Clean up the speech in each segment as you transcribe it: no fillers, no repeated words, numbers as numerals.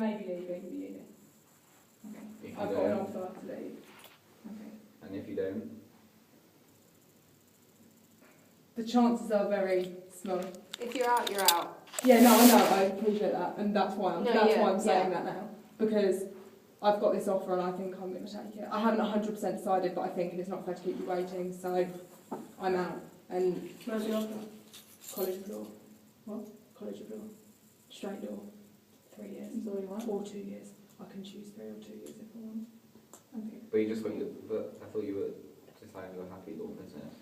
may be leaving the uni. If you I've got an don't, offer to leave. Okay. and if you don't, The chances are very small. If you're out, you're out. Yeah, no, I know, I appreciate that, and that's why I'm, No, that's yeah, why I'm saying yeah. that now, because I've got this offer and I think I'm going to take it. I haven't 100% decided, but I think it's not fair to keep you waiting, so I'm out. And Where's the offer? College of Law. What? College of Law. Straight law. 3 years. Is that what you want? Or 2 years. I can choose 3 or 2 years if I want. Okay. but you just want but I thought you were deciding you were happy with all business.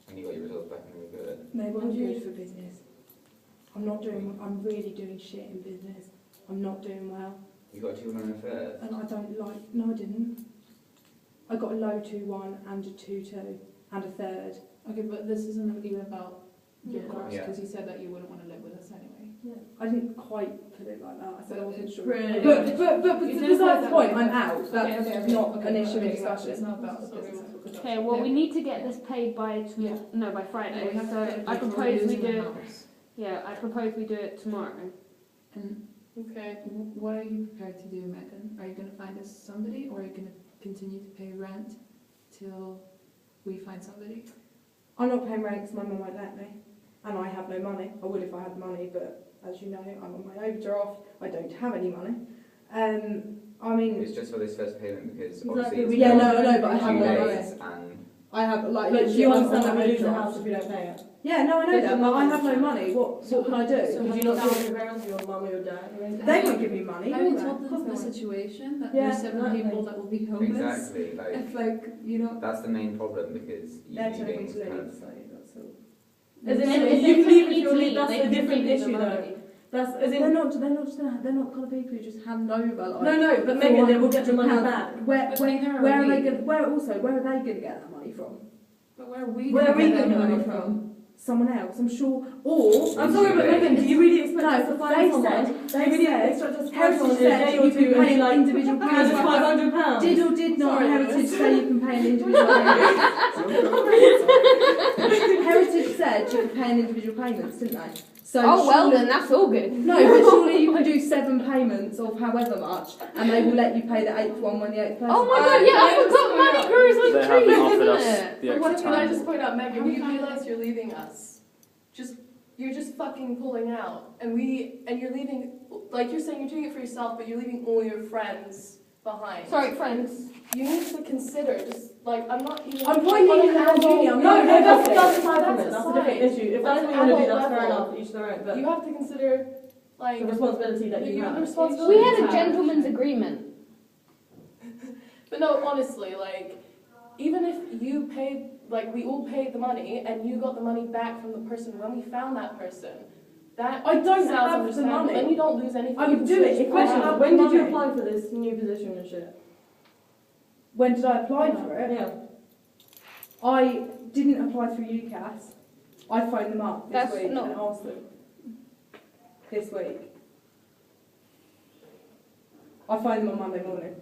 And you got your results back and you were good. Maybe I'm good for business. I'm really doing shit in business. I'm not doing well. You got a 2 and a third. And I don't like, no I didn't. I got a low 2-1 and a 2-2 and a third. Okay, but this isn't even about your Yeah. course, Yeah. because you said that you wouldn't want to live with us anyway. Yeah. I didn't quite put it like that. I said I wasn't sure. Really? But You didn't besides say the point, that. I'm out. That's Okay, not okay, an issue okay, of discussion. It's not about the business. Okay, well, we need to get this paid by by Friday. So I propose we do it. Yeah, I propose we do it tomorrow. And Okay. what are you prepared to do, Megan? Are you going to find us somebody, or are you going to continue to pay rent till we find somebody? I'm not paying rent because my mum won't let me, and I have no money. I would if I had money, but as you know, I'm on my overdraft. I don't have any money. I mean, It's just for this first payment because Exactly, obviously it's yeah, been no, I know, but I a have few no money. days and I have like. But literally you I'm understand on that my we lose the overdraft. house if we don't pay it? Yeah, no, I know that, but I have no money. What can I do? So Could have you not told do? your parents, your mum or your dad? They won't give me money. Have you will they? told Of course them the they won't. situation that Yeah, there's 7 exactly. people that will be homeless? exactly like If you know. that's the main problem because you They're telling me leaving to kind leave, of so that's all. As in, And if if you they can leave tell if you you to leave, leave, that's they a can different give you the issue though. money. That's as in. They're not the kind of people who just hand over like. No, but Megan, they will get the money £400. back. Where But neither are are we. they going? Where are they going to get that money from? But where are we Where are we getting getting that money from? Someone else, I'm sure. Or I'm sorry, but Megan, do you really expect us to no, find they someone? said Do you really they expect us to find Heritage someone in a said day or you two can and pay be like, individual here's payments. £500? Did or did not Sorry, Heritage Lewis. say you can pay an individual payment? Heritage said you could pay an individual payments, didn't they? So Oh well, surely- then that's all good. No, but surely you can do 7 payments of however much, and they will let you pay the 8th one when the 8th person. Oh my god, yeah, I forgot money grows on They haven't trees, offered isn't us it? the But what extra can I time. just point out, Megan? How You many realize you're leaving us. You're just fucking pulling out, and you're leaving. Like you're saying, you're doing it for yourself, but you're leaving all your friends behind. Sorry, friends. You need to consider just like I'm not even. I'm quite leaving the whole uni. I'm No, not that's happy. aside from it. That's a different issue. If that's what you want to do, that's fair enough. Each their own. But You have to consider like the responsibility that you the have. responsibility We had you a have. gentleman's agreement. But no, honestly, like, even if you paid, like, we all paid the money and you got the money back from the person when we found that person, that I don't sounds have the understandable. money. Then you don't lose anything. I would You do just it if I pull had out. When did you money. apply for this new position and shit? When did I apply for it? Yeah. I didn't apply through UCAS. I phoned them up this That's week not- and asked them. This week. I phoned them on Monday morning.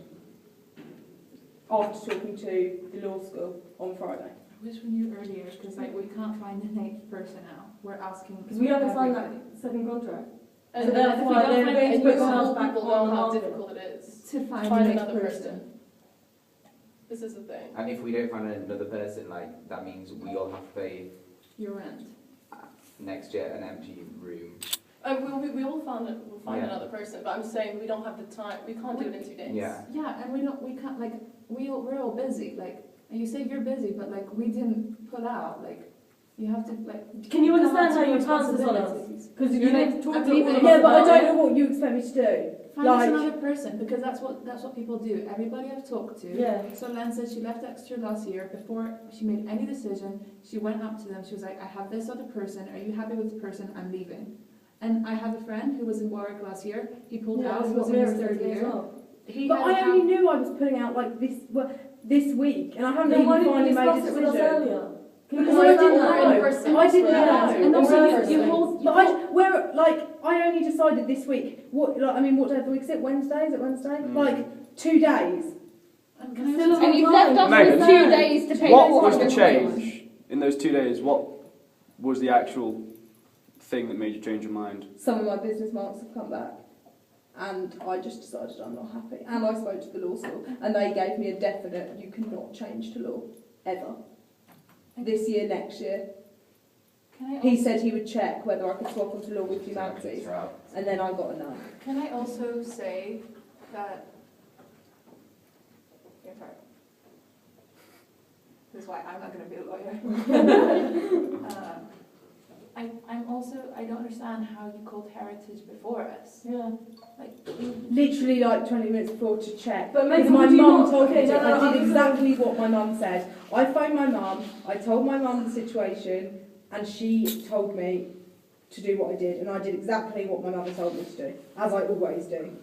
After talking to the law school on Friday. I wish we knew earlier, because like we can't find an 8th person now. We're asking Because we haven't signed that everybody second contract. And So then that's if why we don't they're find going to and put you the house all back people on know the how market. difficult it is. to find Find an 8th another person. person. This is the thing. and if we don't find another person, like that means we all have to pay Your rent. next year an empty room. We will find Yeah. another person, but I'm saying we don't have the time. We can't do it in 2 days. Yeah. Yeah, and we can't like we're all busy. Like, and you say you're busy, but like we didn't pull out. Like, you have to like. Can you come understand up how to you pass this on us? responsibilities. Because You're you like, didn't talk I'm to all leaving. of Yeah, us but I about don't it. know what you expect me to do. Find us Like- another person, because that's what people do. Everybody I've talked to. Yeah. So Len said she left Exeter last year. Before she made any decision, she went up to them. She was like, "I have this other person. Are you happy with the person? I'm leaving." And I have a friend who was in Warwick last year. He pulled Yeah, out. that's He was what in his Mary said third to me as year. well. He But had I a only house- knew I was putting out like this week, and I haven't Then even why didn't finally you made a discuss it with us decision. earlier? Can you Because I understand didn't that? know. person I didn't for know. that. And also One you person. hold. But I only decided this week. What day of the week is it? Wednesday? Is it Wednesday? Like 2 days. And can I Still also- And you've left us Megan, with 2 days to pay What the was the 400 change in those 2 days? What was the actual thing that made you change your mind? Some of my business marks have come back. and I just decided I'm not happy. And I spoke to the law school, and they gave me a definite, you cannot change to law, ever. This year, next year. Can I He also, said he would check whether I could swap onto law with humanities, and then I got a no. can I also say that... Yeah, sorry. This is why I'm not going to be a lawyer. I don't understand how you called heritage before us. Yeah. Like, Literally like 20 minutes before to check. But Because Megan, my would you mum not- told me okay, to. no, no, I did I'm exactly what my mum said. I phoned my mum, I told my mum the situation, and she told me to do what I did, and I did exactly what my mother told me to do, as I always do.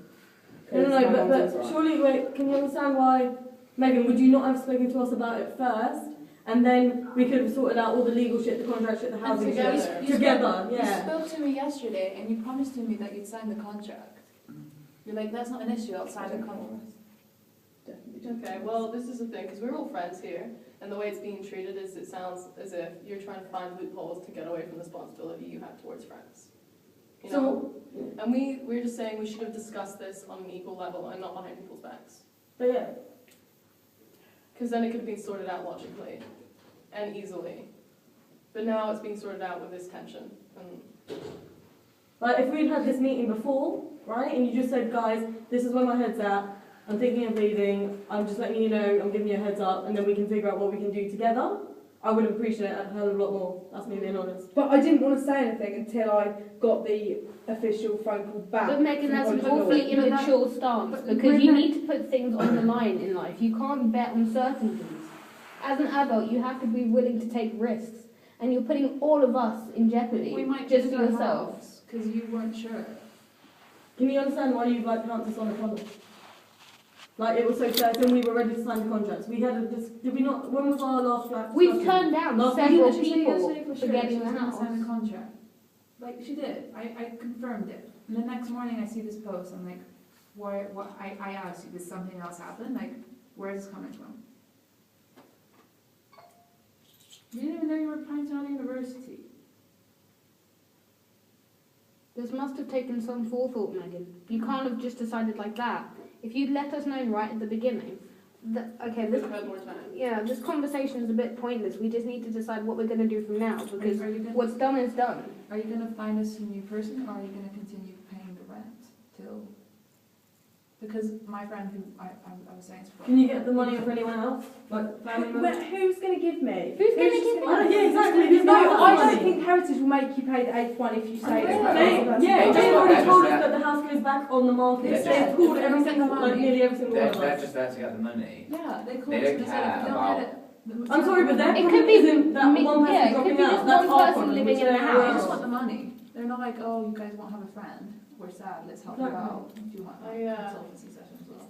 No, 'Cause no, my but mum's always right. surely, wait, can you understand why, Megan, would you not have spoken to us about it first? And then we could have sorted out all the legal shit, the contract shit, the housing together. shit. You Together, You yeah. spoke to me yesterday and you promised to me that you'd sign the contract. You're like, that's not an issue, I'll sign the contract. Definitely. Okay, well, this is the thing, because we're all friends here, and the way it's being treated is it sounds as if you're trying to find loopholes to get away from the responsibility you have towards friends. You know? And we're just saying we should have discussed this on an equal level and not behind people's backs. But yeah. Because then it could have been sorted out logically and easily. But now it's being sorted out with this tension. And Like, if we'd had this meeting before, right, and you just said, guys, this is where my head's at, I'm thinking of leaving, I'm just letting you know, I'm giving you a heads up, and then we can figure out what we can do together, I would appreciate it a hell of a lot more. That's me being honest. But I didn't want to say anything until I got the official phone call back. But Megan, from that's an College of Law. awfully But that- immature stance but because we're you not- need to put things on the line in life. You can't bet on certainties. As an adult, you have to be willing to take risks, and you're putting all of us in jeopardy We might just lose for our yourself. house because you weren't sure. Can you understand why you like pounced us on the contract? Like, it was so certain we were ready to sign the contracts. We had a did we not, when was our last flat? We've turned down Last several Did you say people yesterday for sure that getting she the was gonna house. sign the contract? Like, she did. I confirmed it. And the next morning I see this post, I'm like, why, what, I asked you, did something else happen? Like, where is this coming from? You didn't even know you were applying to another university. This must have taken some forethought, Megan. You can't have just decided like that. If you'd let us know right at the beginning, okay, we've this had more time. this conversation is a bit pointless. We just need to decide what we're going to do from now because Are you gonna, what's done is done. are you gonna find us a new person, or are you gonna continue paying the rent till? Because my friend who I was saying before. Can you get the money for anyone else? Like, family members? But who's going to give me? Who's going to just give gonna- us? Yeah, exactly. There's No, no I money. don't think Heritage will make you pay the 8th one if you say it's Really? Yeah, They they just- already they told just- us that the house goes back on the market. They They've called every single, Money. like nearly every single one of They're us. just there to get the money. Yeah, they called They us don't and said care if we don't about- get it. I'm sorry, but their It problem could be isn't that me- one person yeah, it could dropping be out. just That's one our person problem, living which in the they're They house. just aware want of. the money. They're not like, oh, you guys won't have a friend. We're sad. Let's help you Exactly. out. Do you want a consultancy session as well?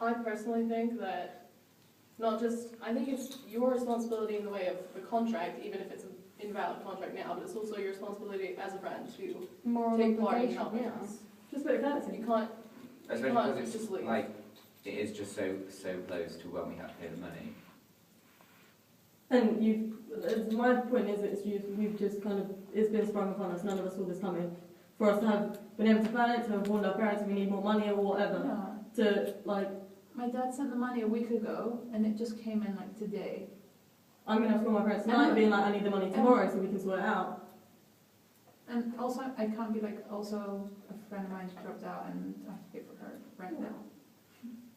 I personally think that I think it's your responsibility in the way of the contract, even if it's an invalid contract now, but it's also your responsibility as a friend to Moral take part in obligation, helping yeah. us. Just a bit of courtesy. You can't, Especially can't because just it's leave. like, it is just so close to when we have to pay the money. And my point is, we've just kind of, it's been sprung upon us, none of us saw this coming. For us to have been able to plan it, to have warned our parents if we need more money or whatever, Yeah. to, like, My dad sent the money a week ago, and it just came in like today. I'm going to have to call my parents tonight being like, I need the money tomorrow so we can sort it out. And also, I can't be like, also, a friend of mine dropped out and I have to pay for her rent now.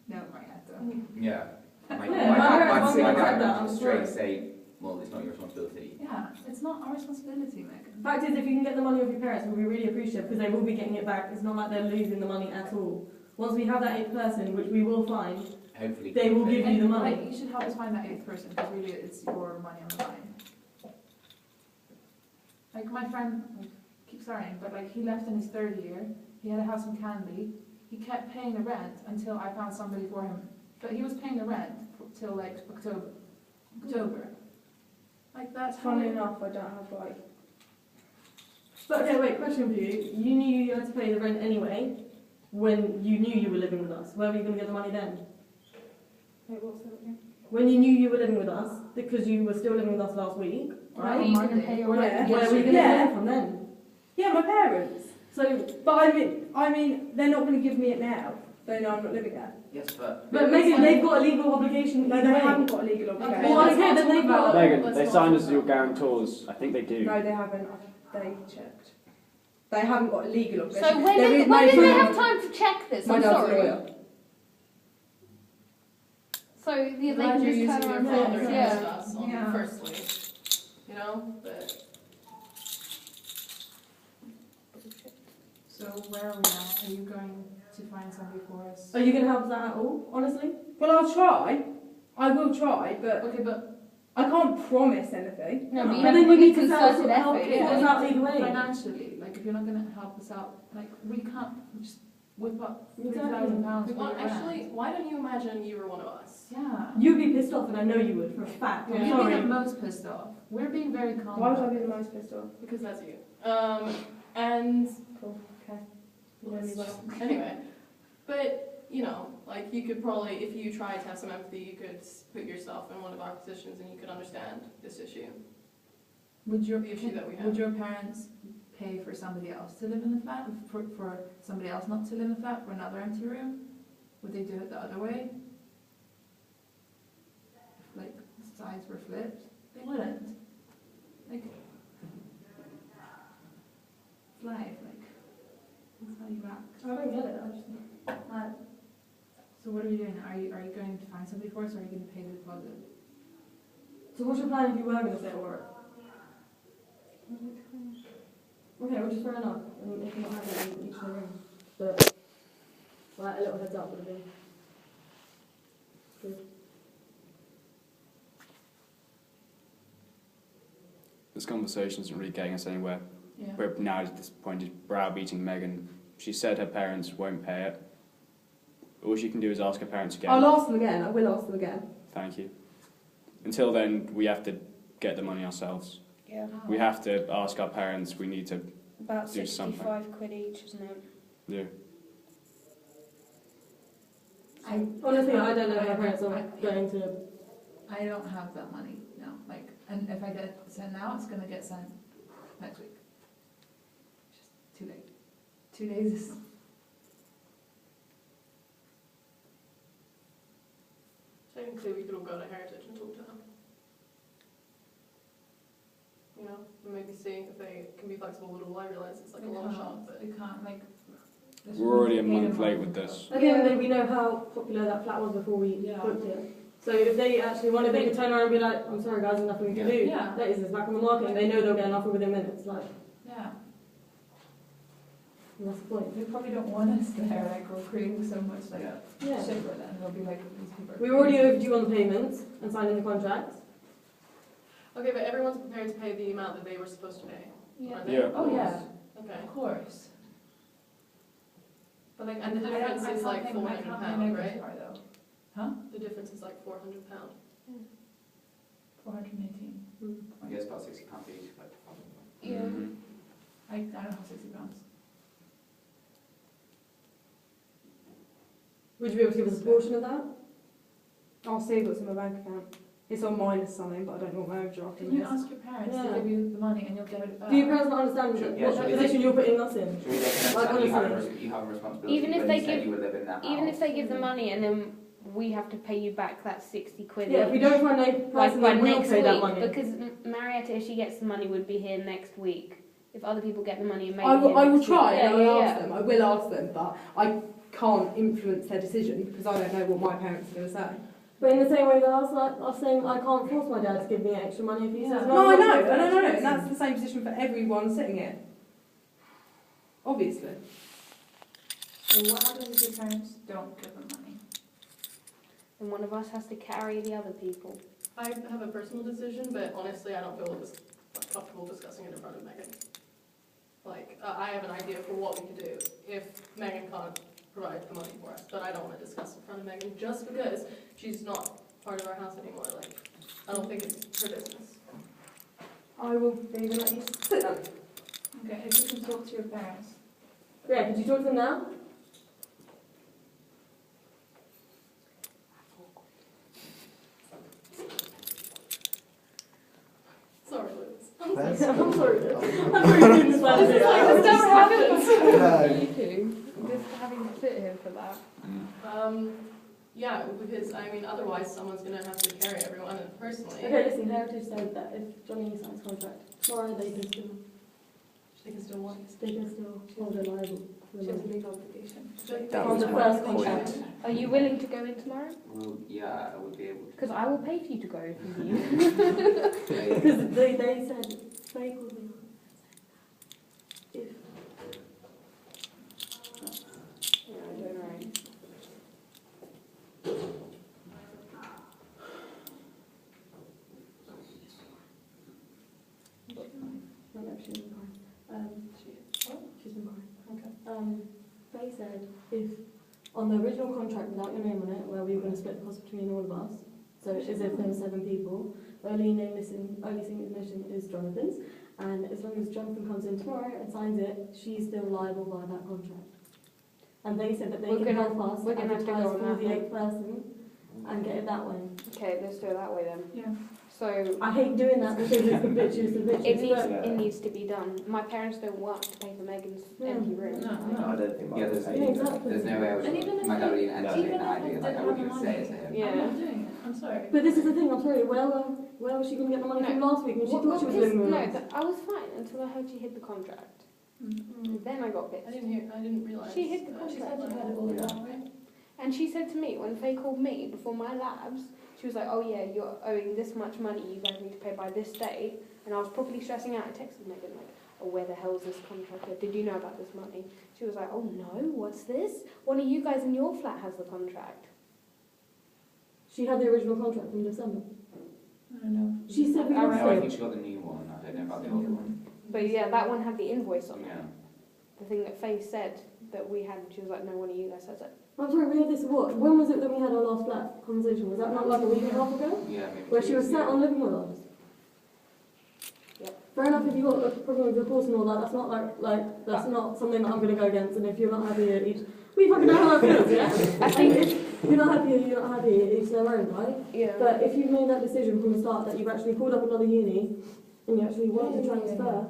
No, right, I have to. Yeah. Yeah, my parents won't accept that, I'm straight sorry. say, well, it's not your responsibility. Yeah, it's not our responsibility, Megan. Fact is, if you can get the money off your parents, we'll be really appreciative because they will be getting it back. It's not like they're losing the money at all. Once we have that 8th person, which we will find, Hopefully. they will give you the money. Like, you should help us find that 8th person, because really it's your money on the line. Like, my friend, keep starting, but like, he left in his 3rd year, he had a house in Canby, he kept paying the rent until I found somebody for him. But he was paying the rent till like October. Like, that's Funny how enough, I don't have like. But okay, wait, question for you. You knew you had to pay the rent anyway when you knew you were living with us. Where were you going to get the money then? Wait, what's that again? When you knew you were living with us, because you were still living with us last week, Where are right? you going to pay your Where rent? were you going to Yeah. get it from then? Yeah, my parents. So, But I mean, they're not going to give me it now. They know I'm not living there. Yes, but but Megan, they've got a legal obligation. No, either they way. haven't got a legal obligation. Well, let's okay, not then talk they've about got- it. Megan, Let's they not signed talk as your about it. guarantors. I think they do. No, they haven't. They checked. They haven't got a legal obligation. So when There did, is when no did they proof. have time to check this? My I'm dad's a sorry. lawyer. So they I'm glad can you're just using turn your around father and against yeah. us on Yeah. firstly, you know, but So where are we now? Are you going to find somebody for us? Are you going to help us out at all, honestly? Well, I'll try. I will try, but okay, but I can't promise anything. No, but you But have then to we put need in to concerted help effort. people Yeah. out either way. Financially, like if you're not going to help us out, like we can't just whip up Exactly. £3,000 for well, your actually, rent. why don't you imagine you were one of us? Yeah. You'd be pissed off, and I know you would, for a fact. I'm You'd be sorry. the most pissed off. We're being very calm. Why would I about be the this. most pissed off? Because that's you. And Cool. Okay. You know me well. anyway, but you know, like you could probably, if you tried to have some empathy, you could put yourself in one of our positions and you could understand this issue. Would your The issue that we have. Would your parents pay for somebody else to live in the flat, for somebody else not to live in the flat, for another empty room? Would they do it the other way? If like sides were flipped, they wouldn't. Like it's life, like that's how you act. I don't get it. I just, So what are you doing? Are you going to find somebody for us, or are you going to pay the deposit? so what's your plan if you were going to stay at work? Okay, which is fair enough. I mean, if you're not having it in each of the rooms. But, well, a little heads up would have been good. This conversation isn't really getting us anywhere. Yeah. We're now at this point is browbeating Megan. She said her parents won't pay it. All she can do is ask her parents again. I'll ask them again. I will ask them again. Thank you. Until then, we have to get the money ourselves. Yeah. We have to ask our parents. We need to About Do something. 65 quid each, isn't it? do. Honestly, I don't know if my I- parents are I- going to. I don't have that money now. Like, and if I get it sent now, it's gonna get sent next week. Just too late. 2 days is. Technically, we could all go to Heritage and talk to them. You know, and maybe see if they can be flexible at all. I realize it's like a long shot, but We can't like. this We're already a would be paid month late month. with this. At the end of the day, we know how popular that flat was before we Yeah. booked it. So if they actually wanted, they could turn around and be like, I'm sorry guys, there's nothing we can do. Yeah. That is this back on the market, and they know they'll get an offer within minutes. Like, Yeah. and that's the point. They probably don't want us there. Like we're creating so much like Yeah. shit for them. They'll be like these people. Are We were already overdue on the payments and signing the contract. okay. But everyone's prepared to pay the amount that they were supposed to pay. Yeah. Aren't they? Yeah. Oh yeah. Okay. Of course. But like, And the I don't- difference I is can't like pay- I £400, can't pay Megan's right? part, though. The difference is like £400. 418. I guess about £60 each. Like, Yeah. Mhm. I don't have £60. Would you be able to give us a portion of that? I'll see what's in my bank account. It's on minus something, but I don't know what my overdraft Can you is. ask your parents Yeah. to give you the money and you'll get it back? Do your parents not understand Sure, what yeah, sure. position you're putting us in? should we take an Like, understand you have, honestly. you have a responsibility Even if when they you said give- you would live in that Even house. if they give the money and then we have to pay you back that 60 quid Yeah, if we each, don't find a like person by that will next pay that week, money. because Marietta, if she gets the money, would be here next week. If other people get the money, it may I be will, here I will next try week. and I will Yeah, ask them. I will ask them, but I can't influence their decision because I don't know what my parents are going to say. But in the same way that I was saying, I can't force my dad to give me extra money if he Yeah. says No, I I'm know, not and I know, gonna and that's the same position for everyone sitting here. Obviously. So what happens if your parents don't give them money? And one of us has to carry the other people. I have a personal decision, but honestly, I don't feel comfortable discussing it in front of Megan. Like, I have an idea for what we could do if Megan can't provide the money for us, but I don't want to discuss it in front of Megan just because she's not part of our house anymore. Like, I don't think it's her business. I will be the let you sit down. Okay, if you can talk to your parents. Yeah, could you talk to them now? Sorry, Liz. I'm first. I'm sorry. I'm sorry doing this last This is year. like, this never happens. No. You two, just having to sit here for that. Yeah, because, I mean, otherwise someone's gonna have to carry everyone, and personally, Okay, listen, Heritage said that if Johnny signs contract tomorrow, they can still hold her liable. She has a legal obligation. That On was the my first point. contract. Are you willing to go in tomorrow? Well, yeah, I would be able to. Because I will pay for you to go if you need. Yeah, Because they said, they called me up and said that if Yeah, I don't know. no, no, she's been crying. She's been crying. okay. They said if on the original contract without your name on it, where we were going to split the cost between all of us, so as if there were 7 people, the only thing missing is Jonathan's, and as long as Jonathan comes in tomorrow and signs it, she's still liable by that contract. And they said that they We're can gonna- help us we're gonna have to advertise go on for that the one. 8th person and get it that way. Okay, let's do it that way then. Yeah. So I hate doing that because it's the bitches, it needs to be done. My parents don't work to pay for Megan's Yeah. empty room. No, No, I don't think Yeah, mine there's, would Yeah, pay exactly. there's no way I And even would, if my dad would they- even entertain even that if idea, they like I didn't wouldn't have even the say it to money. him. Yeah. I'm not doing it. I'm sorry. But this is the thing, I'm sorry, where was she going to get the money from last week when she thought she was living with us? I was fine until I heard she hid the contract. Then I got pissed. I didn't realize. She hid the She said contract. she had it all down, right? And she said to me, when Faye called me before my labs, she was like, oh yeah, you're owing this much money, you guys need to pay by this date. And I was properly stressing out. I texted Megan like, oh, where the hell is this contract? Did you know about this money? She was like, oh no, what's this? One of you guys in your flat has the contract. She had the original contract from December. I don't know. She said we I lost No, I it. think she got the new one, I don't know about the old one. But yeah, that one had the invoice on it. Yeah. The thing that Faye said that we had, she was like, no, one of you guys has it. I'm sorry, we had this, what? When was it that we had our last flat conversation? Was that not like a week and a half ago? Yeah, maybe. Where 2 she was weeks sat ago. on living with us? Yep. Fair enough, if you've got a problem with your course and all that, that's not that's not something that I'm going to go against, and if you're not happy at each... We fucking know how it feels, yeah? I think, if you're not happy, you're not happy, each their own, right? yeah. But if you've made that decision from the start that you've actually called up another uni, and you actually want to transfer,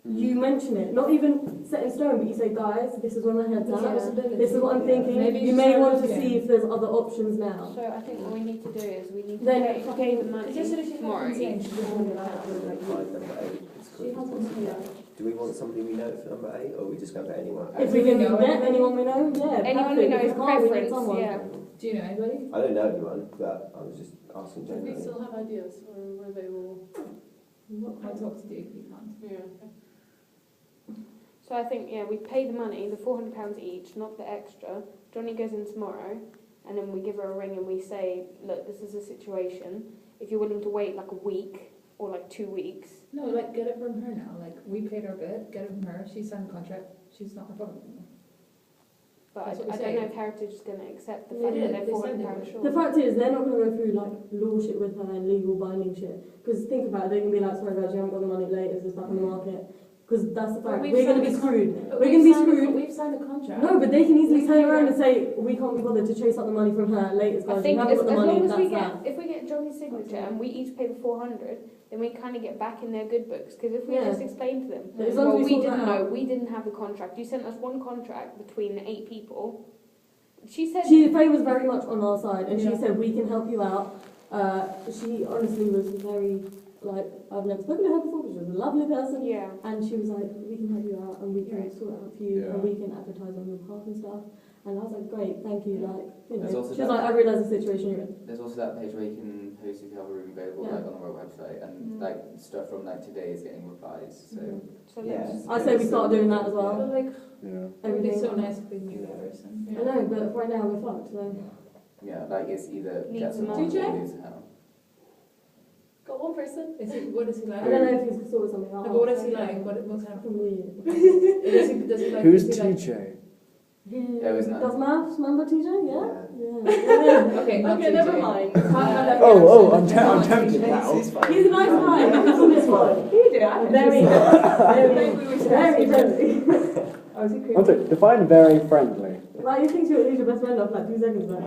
you mention it, not even set in stone, but you say, guys, this is where my head's at, this is what I'm thinking, Maybe you you may start want to looking. see if there's other options now. So I think what we need to do is we need to Then pay, fucking- the money tomorrow. Find number 8 is cool. Do we want somebody we know for number 8, or are we just going to anyone? If we can get anyone we know, yeah, Anyone we perfect. know If is we can't, we need preference, someone. yeah. Do you know anybody? I don't know anyone, but I was just asking Do we generally. still have ideas, or were they all? I'll talk to Duke if you can't. Yeah. So I think, yeah, we pay the money, the £400 each, not the extra. Johnny goes in tomorrow, and then we give her a ring and we say, look, this is the situation. If you're willing to wait like a week or like 2 weeks. No, like, get it from her now. Like, we paid her a bit, get it from her. She signed the contract. She's not my problem anymore. But That's what I we're don't know saying. if Heritage is going to accept the They fact did, that they're they said they £400 would. short. The fact is, they're not going to go through like law shit with her and legal binding shit. Because think about it, they can be like, sorry guys, you haven't got the money late, it's just back on the market. Because that's the fact. But We're going to be signed screwed. But We're going to be signed- screwed. We've signed a contract. No, but they can easily We turn paid around her. and say, we can't be bothered to chase up the money from her latest I guys. You think haven't as got the long money, as we that's get, that. if we get Johnny's signature and we each pay the 400, then we kind of get back in their good books. Because if we Yeah. just explain to them, As long as well, we we sort didn't that know, out. we didn't have the contract. You sent us one contract between 8 people. She said, Faye was very much on our side, and Yeah. she said, we can help you out. She honestly was very, like, I've never spoken to her before, but she was a lovely person. yeah. And she was like, we can help you out, and we can Right. sort it out for you, Yeah. and we can advertise on your behalf and stuff. And I was like, great, thank you, like, you There's know. also She was that- like, I realise the situation you're in. There's also that page where you can post if you have a room available, Yeah. like on our website, and like stuff from like today is getting replies. So So Yeah. let's, I say we start doing that as well. But like, Yeah. it would be Everything. so nice if we knew that person. I know, but right now we're fucked, so. yeah, like it's either Need get some someone or DJ? lose hell. Got one person. Is he? What is he like? I don't know if he's sorted something out. No, but what is he like? What kind of? Fucking weird. Does he like? Who's is he like- TJ? He Oh, isn't that- does maths, remember TJ? Yeah? Yeah. Yeah. Okay, not Okay, TJ. never mind. I'm tempted now. He's a nice guy. He's on this one. Very, very friendly. Oh, is he creepy? Define very friendly. Like, you think he's your best friend after like 2 seconds back.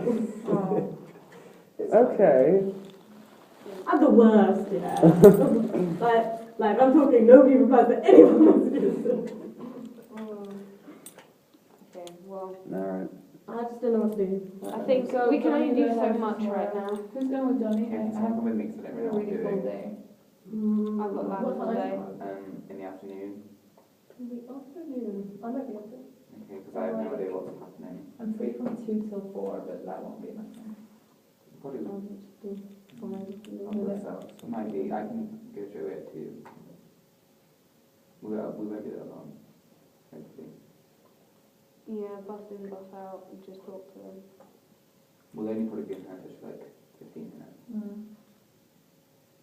Oh. Okay. I'm the worst, yeah. Like, Like, I'm talking, nobody replies to any of my messages. Okay, well, Alright. I just don't know what to do. I think So we can only Johnny do goes so out much tomorrow. right now. Who's going with Johnny? Yeah, I someone have come with me because I don't a really know what really I'm full doing. day. I've got labs all day. In the afternoon. In the afternoon. I might be able to. Okay, because I have no idea what's happening. I'm free from 2 till 4, but that won't be enough time. Probably I'll just do fine. I'll work this out. So might be, I can go through it too. We won't be that long, hopefully. Yeah, bus in, bus out, and just talk to them. We'll only probably be in Heritage for like 15 minutes.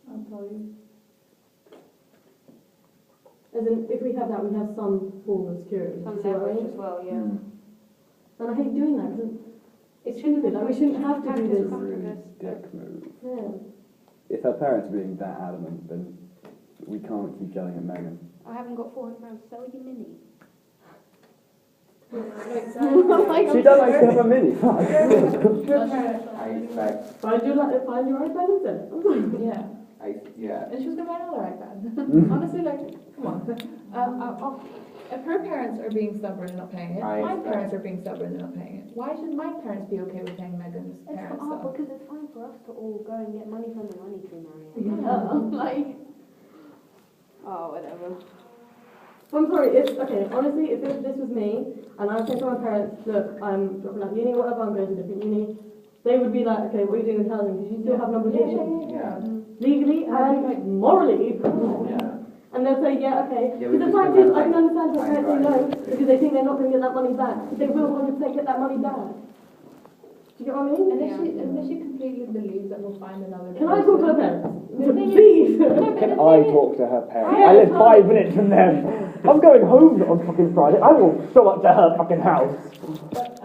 I'll tell you. As in, if we have that, we have some form of security. Some See what I leverage mean? as well, yeah. And I hate doing that because It it's stupid. Like, we shouldn't have to do just this. come to Really this. dick move. Yeah. If her parents are being that adamant, then we can't keep yelling at Megan. I haven't got £400 to sell you mini. She does like to have a mini. Fuck. I expect, Find your iPad instead. I'm sorry. Yeah. yeah. And she was going to buy another iPad. Honestly, like, come on. If her parents are being stubborn and not paying it, I my expect- parents are being stubborn and not paying it. Why should my parents be okay with paying Megan's It's parents fine, stuff? because it's fine for us to all go and get money from the money tree, Marianne. Yeah. Like, oh, whatever. I'm sorry, honestly, if this was me, and I was saying to my parents, look, I'm dropping out of uni, whatever, I'm going to a different uni, they would be like, okay, what are you doing with housing? Because you still have an obligation. Yeah. Legally and like, morally. Yeah. And they'll say, yeah, okay. Yeah, Because the we fact just is, I can understand your I'm parents say no, right. because they think they're not going to get that money back. But they will 100% get that money back. Do you get what I mean? And if she completely believes that we'll find another Can I talk to her parents? The thing is- Please! Can I talk to her parents? I live 5 minutes from them. I'm going home on fucking Friday. I will show up to her fucking house. But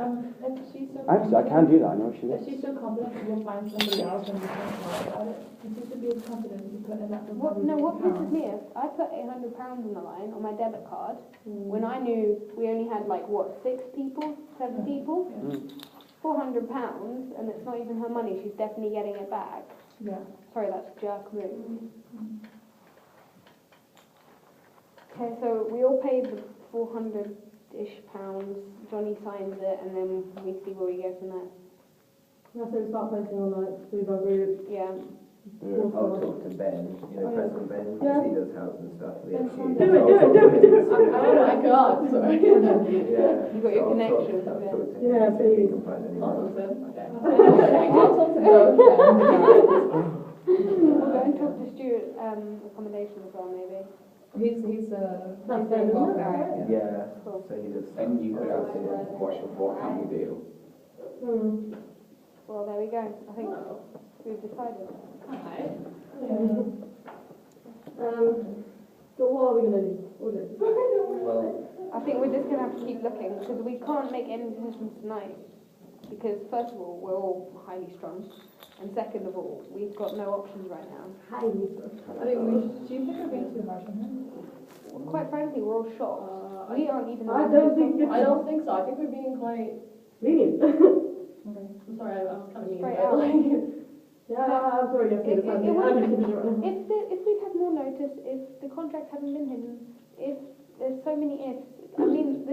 if she's so Actually, I can do that. I know she If lives. she's so confident that we'll find somebody else and we can't talk about it, then she should be as confident to put in that What pisses me is, I put £800 on the line on my debit card when I knew we only had like, what, 6 people, 7 people? £400, and it's not even her money, she's definitely getting it back. Yeah. Sorry, that's jerk move. Okay, so we all paid the 400-ish pounds, Johnny signs it, and then we see where we go from there. That's when we start posting on like Food Group. Yeah. I'll talk to Ben, President Ben, Yeah. he does house and stuff. Do it. Oh my god, sorry. Yeah. You got your So I'll connection, talk to him, Yeah, see if he please. can find anyone. I'll talk to both then. We'll go and talk to Stuart, accommodation as well, maybe. He's That's very Ben, well isn't it? guy. Yeah, Cool. so he does. And you could ask him, what can we do? Well, there we go. I think we've decided. So what are we going to do? What is it? Well, I think we're just going to have to keep looking, because we can't make any decisions tonight. Because first of all, we're all highly strung, and second of all, we've got no options right now. Highly. I think do you think we're being too harsh on him? Quite frankly, we're all shocked. We aren't even. I don't think it's- I don't think so. I think we're being quite. Lenient. I'm sorry, I was kind of mean. Straight but, out. like, Yeah, I'm sorry, you have to It- understand it me. wouldn't- I'm just gonna- If we'd had more notice, if the contracts hadn't been hidden, if there's so many ifs. I mean,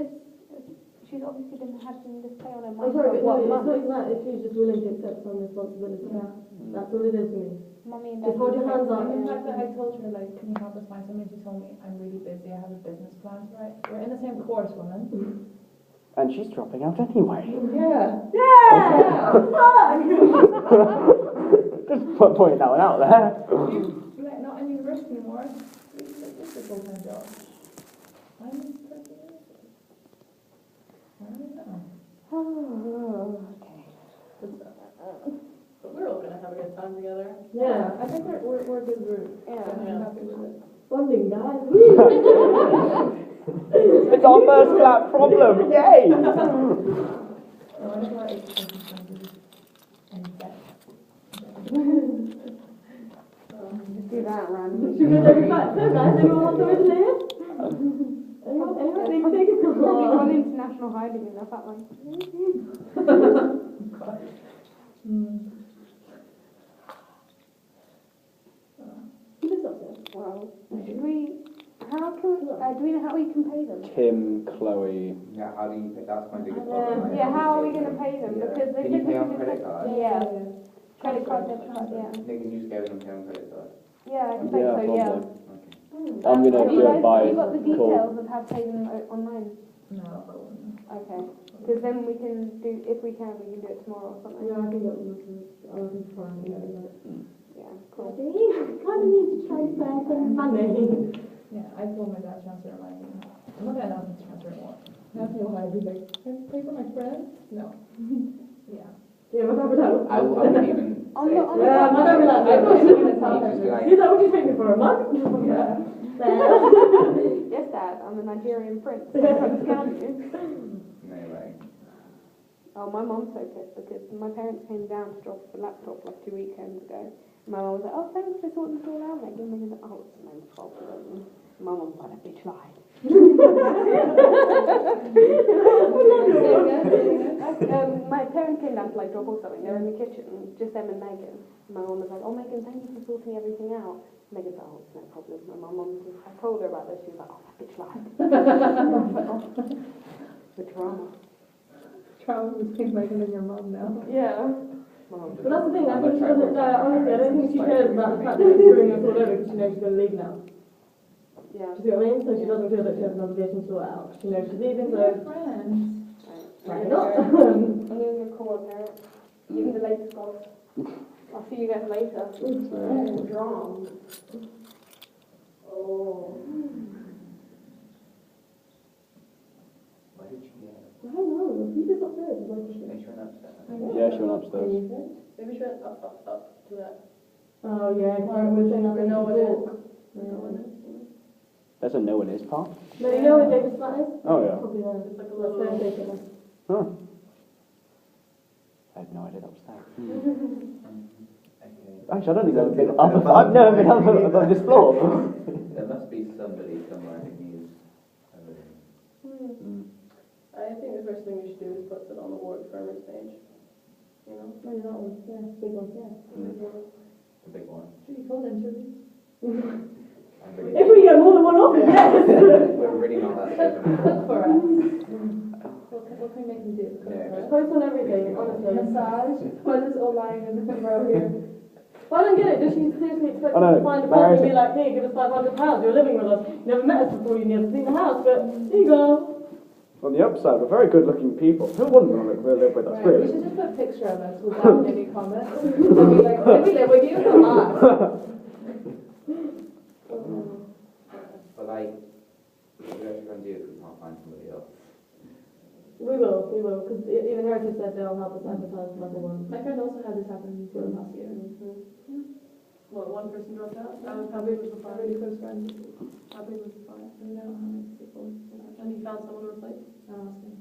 she's obviously been having this play on her I'm mind sorry, for but what no, it's month? not even that. If she's just willing to accept some responsibility. Yeah. That's all it is for me. Mummy and Just hold your hands up. And the fact that I told her, like, can you help us find somebody? She told me, I'm really busy, I have a business plan to write. We're in the same course, woman. And she's dropping out anyway. Yeah. Yeah! Just pointing that one out there. You're like, not in university anymore. This is a full-time job. I'm in 30 years. I don't know. Oh, okay. but we're all gonna have a good time together. Yeah. I think we're a good group. Yeah. I'm happy with it. Bonding, guys. It's our first flat problem. Yay! No, I just want to and that. Do that randomly. Should we go take a back? So guys, anyone want to open it? Anyone need to take a Probably call? gone into national hiding in that one. Mm. Who lives upstairs? Well, should we? How can? Do we know how we can pay them? Tim, Chloe. Yeah, how do you pay? That's going to be a good problem. Yeah, how are we going to pay them? Yeah. Because they Can you pay on just credit card? Yeah. Credit card, debit card, yeah. Nick, can you just go and pay on credit card? Yeah, I expect so, yeah. probably. Okay. I'm gonna Have you do guys it by you got the call. details of how to pay them online? No, I wouldn't. Okay. Because then we can do, if we can do it tomorrow or something. Yeah, I can get them. I can try and get them. Yeah, cool. Kind of need to transfer some money. Yeah, I told my dad to transfer my money. I'm not gonna ask him to transfer more. That's no hard. He's like, can I pay for my friend? No. Yeah. Yeah, my dad would have. I wouldn't even On say the- it. on the- Yeah, my dad would like, I'm not even gonna tell He'd just be like, he's like, what do you take me for, a mug? Yeah. Yes, Dad, I'm a Nigerian prince. I'm trying to scam you. no way. Oh, my mum's so pissed because my parents came down to drop off a laptop like 2 weekends ago. My mum was like, oh, thanks for sorting it all out, Megan. Megan, oh, it's no problem. My mum's like, that bitch lied. My parents came down to like drop off something. They were in the kitchen, just them and Megan. My mum was like, oh, Megan, thank you for sorting everything out. Megan's like, oh, it's no problem. My mum, I told her about this. She was like, oh, that bitch lied. The drama. Travel between Megan and your mom now. Yeah. But that's the thing, I think she doesn't, honestly, I don't think she cares about the fact that she's screwing us all over because she knows she's going to leave now. Yeah. Do you see what I mean? So she doesn't feel that she has an obligation to sort it out. She knows she's leaving, so. Friends. Right, not. I'm going to call her parents. Give me the latest goals. I'll see you guys later. Drama. Oh. Why did you get? I don't know, he just upstairs. He's like, They went upstairs. Yeah, she went upstairs. Maybe she went up to that. oh yeah, Karen was saying nothing. No, it is. There's a no one is part. No, you know where David's flat is? Oh, yeah. Probably there. It's like a That's little. their station. Huh. I had no idea that was there. Okay. Actually, I don't think I've been up. I've never been up above this floor. There must be somebody somewhere who needs everything. I think the first thing we should do is put it on the work farmers page. You know? Maybe that one, yeah, big one, yeah. The big one. Should we call them, should we? I'm really, If we get more than one offer, yes! we're really not that safe. Cook for us. What can we make them do? Cook Yeah. for us? Post on everything, honestly. Massage. What is all lying in the row here? Well, I don't get it. Does she seriously expect I us know, to find a Mary's- person and be like, hey, give us £500, you're living with us. You never met us before, you never seen the house, but here you go. On the upside, we're very good-looking people. Who wouldn't want to live with us, Right, we really? should just put a picture of us without any comments. And be like, let me live with you? Come on. But like, what are we going to do if we can't find somebody else? We will, because even Heritage said they'll help us advertise level one. My friend also had this happen to her last year. Well, one person dropped out. How big was the fire? Really close friends. How big was the fire? I don't know how many people. And he found someone to replace. I'll ask him.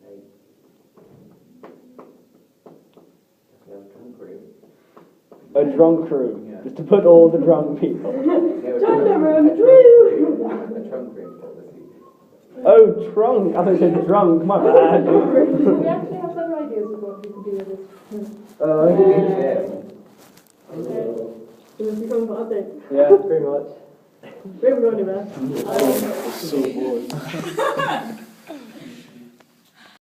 Like, just have a drunk room. A drunk room. Yeah. Just to put all the drunk people. Gender room, A trunk room, obviously. Oh, trunk. I thought you said drunk. My bad. We actually have some ideas of what we could do with this. Yeah. Okay. So this becomes an update. Yeah, pretty much. We haven't gone anywhere. So bored.